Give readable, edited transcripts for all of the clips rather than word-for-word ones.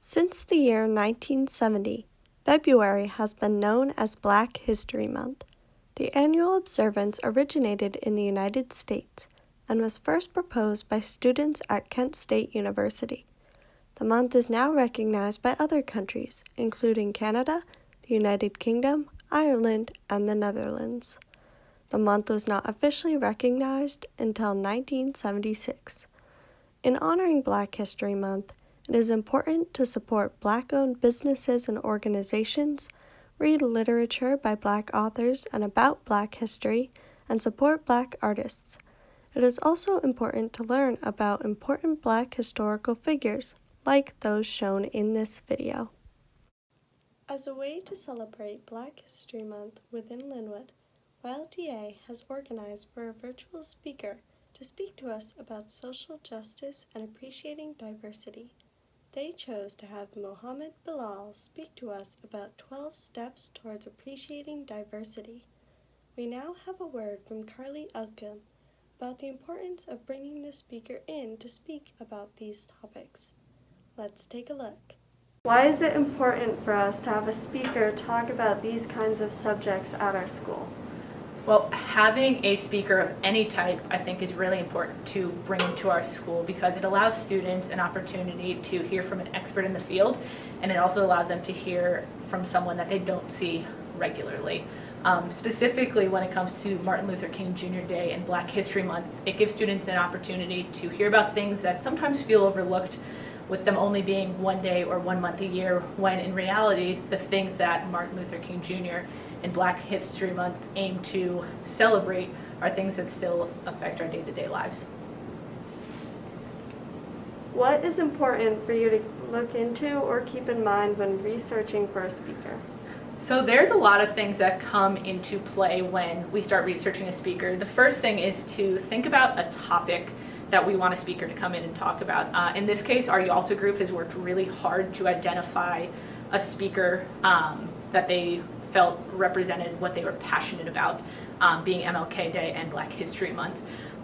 Since the year 1970, February has been known as Black History Month. The annual observance originated in the United States and was first proposed by students at Kent State University. The month is now recognized by other countries, including Canada, the United Kingdom, Ireland, and the Netherlands. The month was not officially recognized until 1976. In honoring Black History Month, it is important to support Black-owned businesses and organizations, read literature by Black authors and about Black history, and support Black artists. It is also important to learn about important Black historical figures, like those shown in this video. As a way to celebrate Black History Month within Lin-Wood, YLDA has organized for a virtual speaker to speak to us about social justice and appreciating diversity. They chose to have Mohammed Bilal speak to us about 12 steps towards appreciating diversity. We now have a word from Carly Elkin about the importance of bringing the speaker in to speak about these topics. Let's take a look. Why is it important for us to have a speaker talk about these kinds of subjects at our school? Well, having a speaker of any type, I think, is really important to bring to our school because it allows students an opportunity to hear from an expert in the field, and it also allows them to hear from someone that they don't see regularly. Specifically when it comes to Martin Luther King Jr. Day and Black History Month, it gives students an opportunity to hear about things that sometimes feel overlooked, with them only being one day or 1 month a year, when in reality, the things that Martin Luther King Jr. and Black History Month aim to celebrate are things that still affect our day-to-day lives. What is important for you to look into or keep in mind when researching for a speaker? So there's a lot of things that come into play when we start researching a speaker. The first thing is to think about a topic that we want a speaker to come in and talk about. In this case, our Yalta group has worked really hard to identify a speaker that they felt represented what they were passionate about, being MLK Day and Black History Month.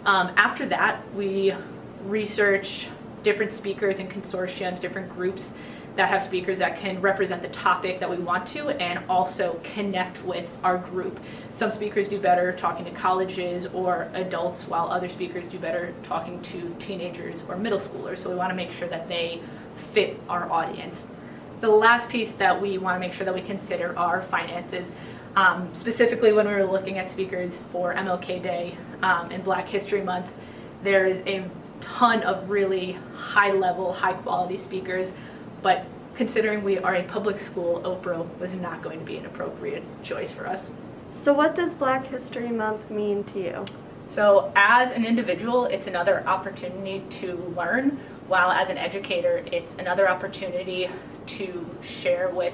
After that, we research different speakers and consortiums, different groups that have speakers that can represent the topic that we want to and also connect with our group. Some speakers do better talking to colleges or adults, while other speakers do better talking to teenagers or middle schoolers. So we want to make sure that they fit our audience. The last piece that we want to make sure that we consider are finances. Specifically when we were looking at speakers for MLK Day and Black History Month, there is a ton of really high-level, high-quality speakers, but considering we are a public school, Oprah was not going to be an appropriate choice for us. So what does Black History Month mean to you? So as an individual, it's another opportunity to learn, while as an educator, it's another opportunity to share with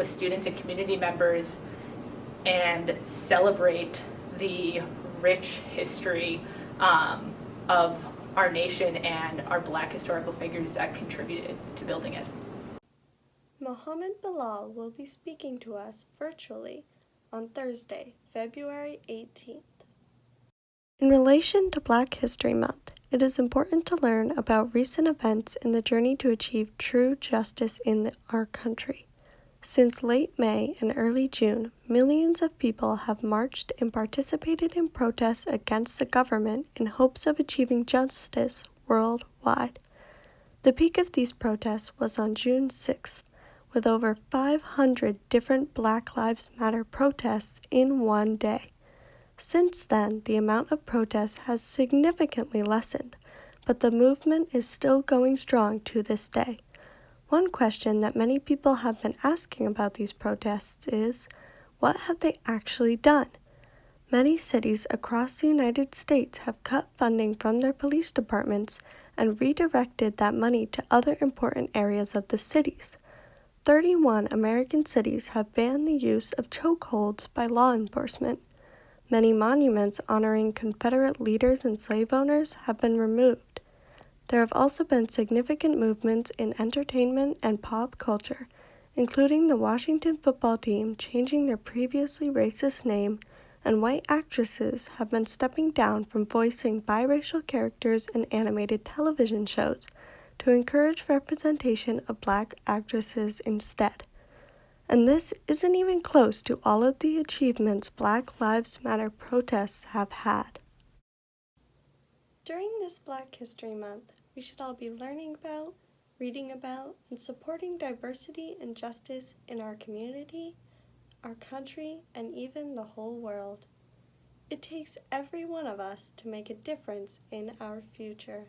students and community members and celebrate the rich history of our nation and our Black historical figures that contributed to building it. Mohammed Bilal will be speaking to us virtually on Thursday, February 18th. In relation to Black History Month, it is important to learn about recent events in the journey to achieve true justice in our country. Since late May and early June, millions of people have marched and participated in protests against the government in hopes of achieving justice worldwide. The peak of these protests was on June 6th, with over 500 different Black Lives Matter protests in one day. Since then, the amount of protests has significantly lessened, but the movement is still going strong to this day. One question that many people have been asking about these protests is, what have they actually done? Many cities across the United States have cut funding from their police departments and redirected that money to other important areas of the cities. 31 American cities have banned the use of chokeholds by law enforcement. Many monuments honoring Confederate leaders and slave owners have been removed. There have also been significant movements in entertainment and pop culture, including the Washington football team changing their previously racist name, and white actresses have been stepping down from voicing biracial characters in animated television shows to encourage representation of Black actresses instead. And this isn't even close to all of the achievements Black Lives Matter protests have had. During this Black History Month, we should all be learning about, reading about, and supporting diversity and justice in our community, our country, and even the whole world. It takes every one of us to make a difference in our future.